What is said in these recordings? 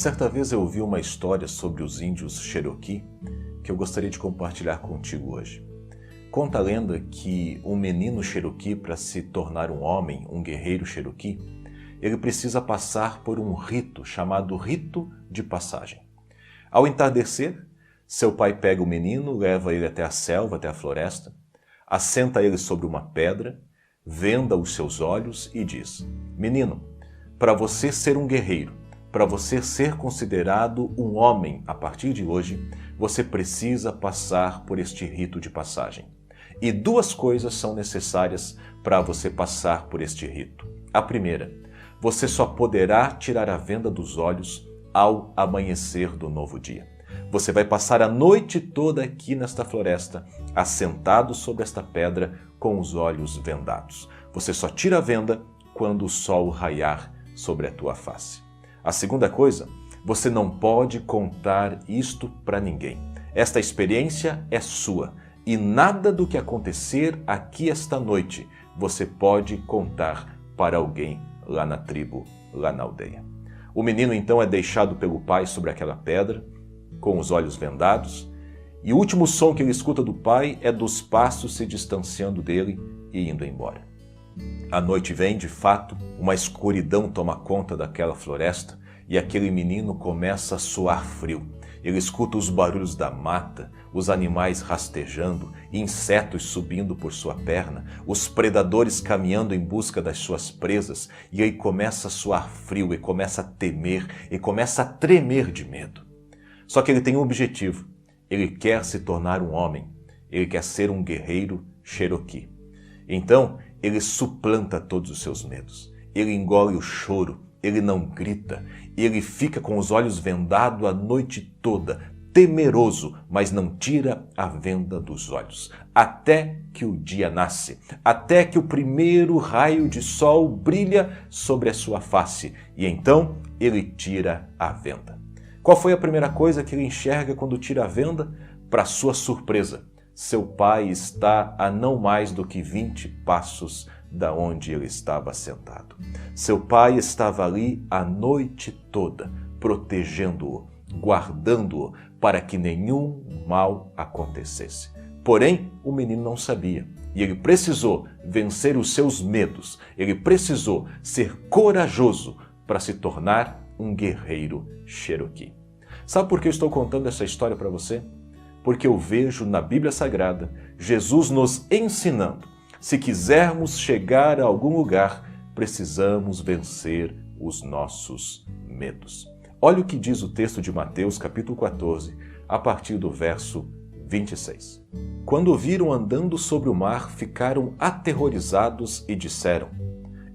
Certa vez eu ouvi uma história sobre os índios Cherokee que eu gostaria de compartilhar contigo hoje. Conta a lenda que um menino Cherokee, para se tornar um homem, um guerreiro Cherokee, ele precisa passar por um rito chamado Rito de Passagem. Ao entardecer, seu pai pega o menino, leva ele até a selva, até a floresta, assenta ele sobre uma pedra, venda os seus olhos e diz: "Menino, para você ser um guerreiro, para você ser considerado um homem a partir de hoje, você precisa passar por este rito de passagem. E duas coisas são necessárias para você passar por este rito. A primeira, você só poderá tirar a venda dos olhos ao amanhecer do novo dia. Você vai passar a noite toda aqui nesta floresta, assentado sobre esta pedra com os olhos vendados. Você só tira a venda quando o sol raiar sobre a tua face. A segunda coisa, você não pode contar isto para ninguém. Esta experiência é sua e nada do que acontecer aqui esta noite você pode contar para alguém lá na tribo, lá na aldeia." O menino então é deixado pelo pai sobre aquela pedra, com os olhos vendados, e o último som que ele escuta do pai é dos passos se distanciando dele e indo embora. A noite vem, de fato, uma escuridão toma conta daquela floresta e aquele menino começa a suar frio. Ele escuta os barulhos da mata, os animais rastejando, insetos subindo por sua perna, os predadores caminhando em busca das suas presas, e ele começa a suar frio, e começa a temer, e começa a tremer de medo. Só que ele tem um objetivo. Ele quer se tornar um homem. Ele quer ser um guerreiro Cherokee. Então, ele suplanta todos os seus medos. Ele engole o choro, ele não grita, ele fica com os olhos vendados a noite toda, temeroso, mas não tira a venda dos olhos, até que o dia nasce, até que o primeiro raio de sol brilha sobre a sua face, e então ele tira a venda. Qual foi a primeira coisa que ele enxerga quando tira a venda? Para sua surpresa, seu pai está a não mais do que 20 passos da onde ele estava sentado. Seu pai estava ali a noite toda, protegendo-o, guardando-o para que nenhum mal acontecesse. Porém, o menino não sabia, e ele precisou vencer os seus medos, ele precisou ser corajoso para se tornar um guerreiro Cherokee. Sabe por que eu estou contando essa história para você? Porque eu vejo na Bíblia Sagrada Jesus nos ensinando: se quisermos chegar a algum lugar, precisamos vencer os nossos medos. Olha o que diz o texto de Mateus, capítulo 14, a partir do verso 26. "Quando o viram andando sobre o mar, ficaram aterrorizados e disseram: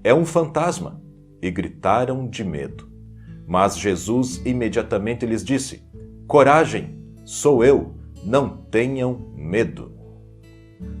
'É um fantasma!' e gritaram de medo. Mas Jesus imediatamente lhes disse: 'Coragem, sou eu, não tenham medo.'"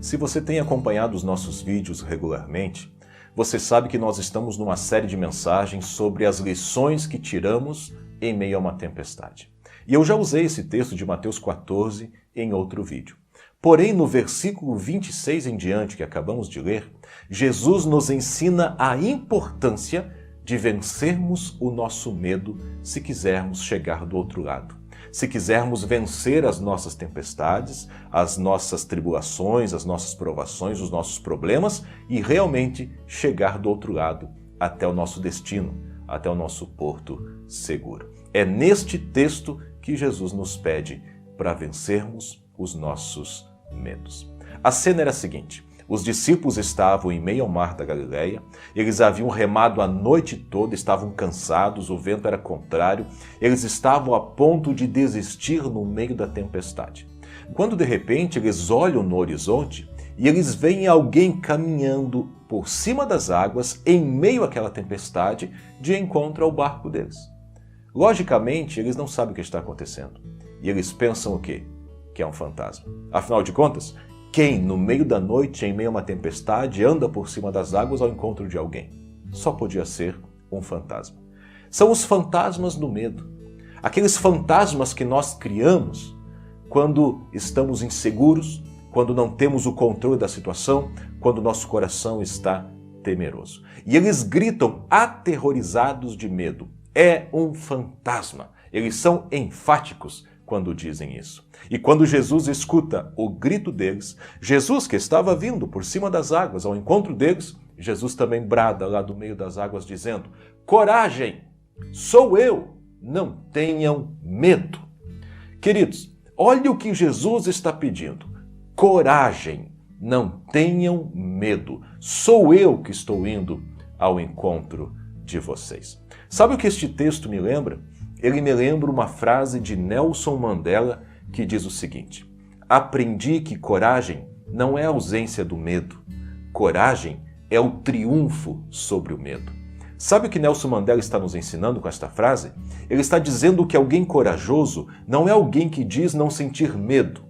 Se você tem acompanhado os nossos vídeos regularmente, você sabe que nós estamos numa série de mensagens sobre as lições que tiramos em meio a uma tempestade. E eu já usei esse texto de Mateus 14 em outro vídeo. Porém, no versículo 26 em diante, que acabamos de ler, Jesus nos ensina a importância de vencermos o nosso medo se quisermos chegar do outro lado. Se quisermos vencer as nossas tempestades, as nossas tribulações, as nossas provações, os nossos problemas e realmente chegar do outro lado até o nosso destino, até o nosso porto seguro. É neste texto que Jesus nos pede para vencermos os nossos medos. A cena era a seguinte: os discípulos estavam em meio ao mar da Galileia, eles haviam remado a noite toda, estavam cansados, o vento era contrário, eles estavam a ponto de desistir no meio da tempestade. Quando de repente eles olham no horizonte e eles veem alguém caminhando por cima das águas, em meio àquela tempestade, de encontro ao barco deles. Logicamente, eles não sabem o que está acontecendo. E eles pensam o quê? Que é um fantasma. Afinal de contas, quem, no meio da noite, em meio a uma tempestade, anda por cima das águas ao encontro de alguém? Só podia ser um fantasma. São os fantasmas do medo. Aqueles fantasmas que nós criamos quando estamos inseguros, quando não temos o controle da situação, quando nosso coração está temeroso. E eles gritam aterrorizados de medo: "É um fantasma! Eles são enfáticos quando dizem isso. E quando Jesus escuta o grito deles, Jesus que estava vindo por cima das águas ao encontro deles, Jesus também brada lá do meio das águas dizendo: coragem, sou eu, não tenham medo. Queridos, olha o que Jesus está pedindo. Coragem, não tenham medo. Sou eu que estou indo ao encontro de vocês. Sabe o que este texto me lembra? Ele me lembra uma frase de Nelson Mandela que diz o seguinte: aprendi que coragem não é a ausência do medo. Coragem é o triunfo sobre o medo. Sabe o que Nelson Mandela está nos ensinando com esta frase? Ele está dizendo que alguém corajoso não é alguém que diz não sentir medo.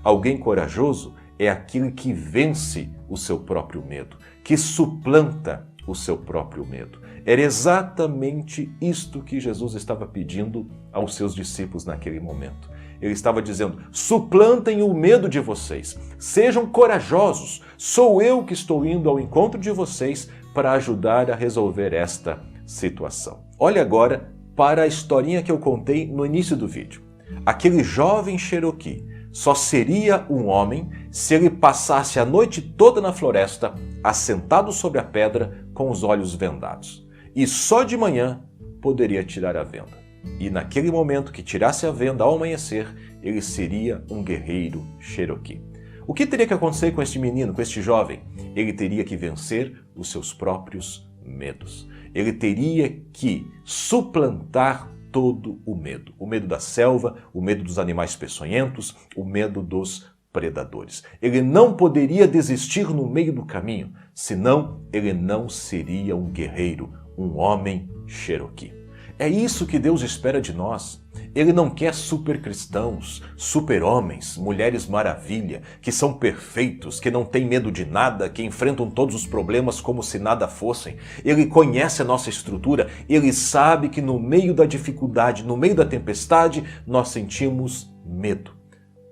Alguém corajoso é aquele que vence o seu próprio medo, que suplanta o seu próprio medo. Era exatamente isto que Jesus estava pedindo aos seus discípulos naquele momento. Ele estava dizendo: suplantem o medo de vocês, sejam corajosos, sou eu que estou indo ao encontro de vocês para ajudar a resolver esta situação. Olha agora para a historinha que eu contei no início do vídeo. Aquele jovem Cherokee só seria um homem se ele passasse a noite toda na floresta, assentado sobre a pedra, com os olhos vendados. E só de manhã poderia tirar a venda. E naquele momento que tirasse a venda ao amanhecer, ele seria um guerreiro Cherokee. O que teria que acontecer com este menino, com este jovem? Ele teria que vencer os seus próprios medos. Ele teria que suplantar todo o medo. O medo da selva, o medo dos animais peçonhentos, o medo dos predadores. Ele não poderia desistir no meio do caminho, senão ele não seria um guerreiro, um homem Cherokee. É isso que Deus espera de nós. Ele não quer super cristãos, super homens, mulheres maravilha, que são perfeitos, que não têm medo de nada, que enfrentam todos os problemas como se nada fossem. Ele conhece a nossa estrutura, ele sabe que no meio da dificuldade, no meio da tempestade, nós sentimos medo.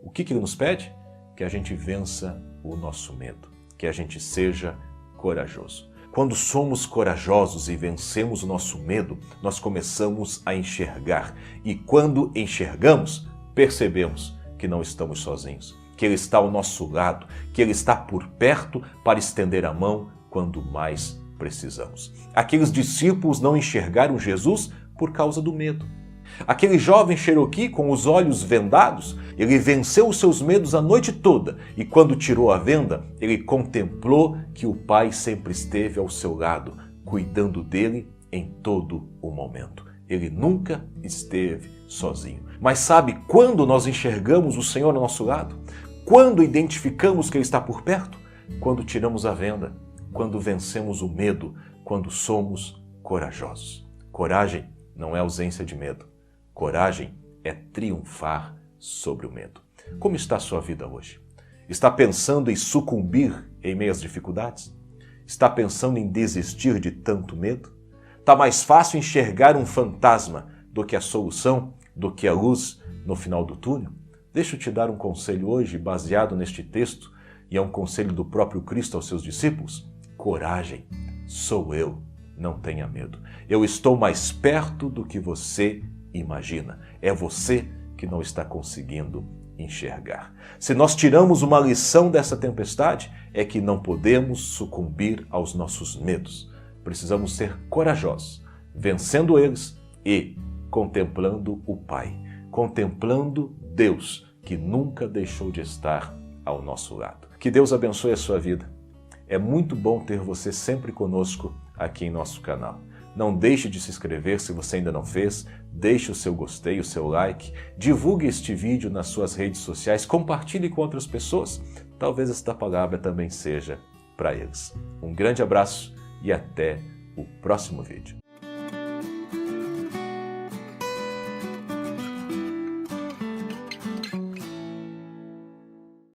O que ele nos pede? Que a gente vença o nosso medo, que a gente seja corajoso. Quando somos corajosos e vencemos o nosso medo, nós começamos a enxergar. E quando enxergamos, percebemos que não estamos sozinhos, que Ele está ao nosso lado, que Ele está por perto para estender a mão quando mais precisamos. Aqueles discípulos não enxergaram Jesus por causa do medo. Aquele jovem Cherokee com os olhos vendados, ele venceu os seus medos a noite toda e quando tirou a venda, ele contemplou que o Pai sempre esteve ao seu lado, cuidando dele em todo o momento. Ele nunca esteve sozinho. Mas sabe quando nós enxergamos o Senhor ao nosso lado? Quando identificamos que Ele está por perto? Quando tiramos a venda, quando vencemos o medo, quando somos corajosos. Coragem não é ausência de medo. Coragem é triunfar sobre o medo. Como está a sua vida hoje? Está pensando em sucumbir em meio às dificuldades? Está pensando em desistir de tanto medo? Está mais fácil enxergar um fantasma do que a solução, do que a luz no final do túnel? Deixa eu te dar um conselho hoje baseado neste texto, e é um conselho do próprio Cristo aos seus discípulos. Coragem, sou eu, não tenha medo. Eu estou mais perto do que você imagina. É você que não está conseguindo enxergar. Se nós tiramos uma lição dessa tempestade, é que não podemos sucumbir aos nossos medos. Precisamos ser corajosos, vencendo eles e contemplando o Pai, contemplando Deus, que nunca deixou de estar ao nosso lado. Que Deus abençoe a sua vida. É muito bom ter você sempre conosco aqui em nosso canal. Não deixe de se inscrever se você ainda não fez, deixe o seu gostei, o seu like, divulgue este vídeo nas suas redes sociais, compartilhe com outras pessoas. Talvez esta palavra também seja para eles. Um grande abraço e até o próximo vídeo.